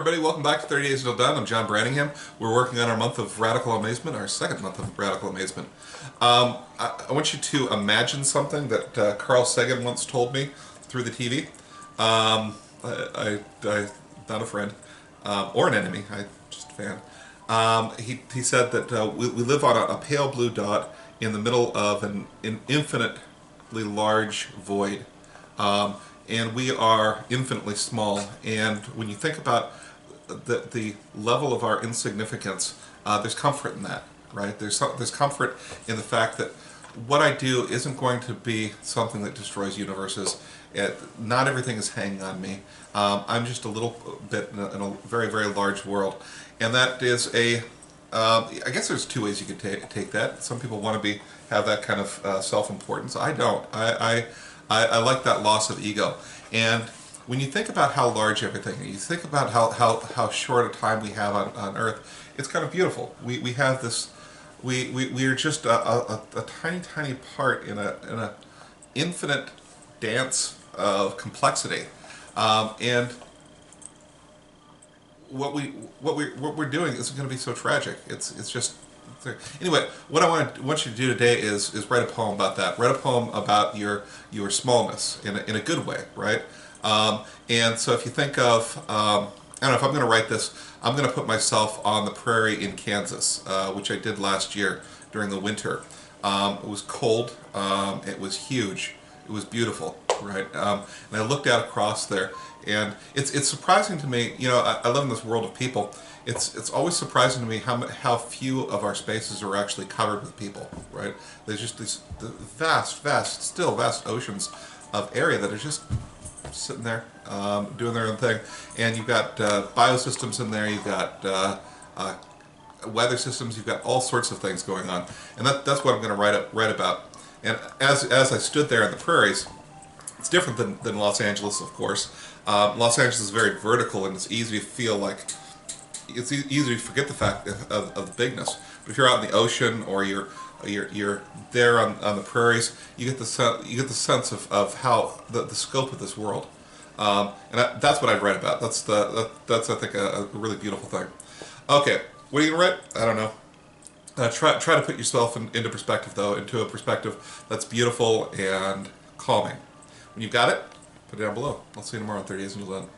Everybody, welcome back to 30 Days Until Done. I'm John Branningham. We're working on our month of Radical Amazement, our second month of Radical Amazement. I want you to imagine something that Carl Sagan once told me through the TV. Not a friend or an enemy, I just a fan. He said that we live on a pale blue dot in the middle of an infinitely large void. And we are infinitely small. And when you think about the level of our insignificance, there's comfort in that, right? There's comfort in the fact that what I do isn't going to be something that destroys universes. Not everything is hanging on me. I'm just a little bit in a very, very large world. And that is I guess there's two ways you could take that. Some people want to have that kind of self-importance. I don't. I like that loss of ego. And when you think about how large everything is, you think about how short a time we have on Earth, it's kind of beautiful. We have this, we are just a tiny, tiny part in a infinite dance of complexity. And what we're doing isn't going to be so tragic. It's just anyway. What I want you to do today is write a poem about that. Write a poem about your smallness in a good way, right? And so if you think of I don't know if I'm going to write this. I'm going to put myself on the prairie in Kansas, which I did last year during the winter. It was cold. It was huge. It was beautiful, right? And I looked out across there, and it's surprising to me. You know, I live in this world of people. It's always surprising to me how few of our spaces are actually covered with people, right? There's just these still vast oceans of area that are just sitting there doing their own thing. And you've got biosystems in there. You've got weather systems. You've got all sorts of things going on, and that's what I'm going to write about. And as I stood there in the prairies, it's different than Los Angeles, of course. Los Angeles is very vertical, and it's easy to feel like it's easy to forget the fact of the bigness. But if you're out in the ocean or you're there on the prairies, you get the sense of how the scope of this world. And that's what I've read about. That's I think a really beautiful thing. Okay, what are you gonna write? I don't know. Try to put yourself into perspective, though, into a perspective that's beautiful and calming. When you've got it, put it down below. I'll see you tomorrow on 30 Days Until Done.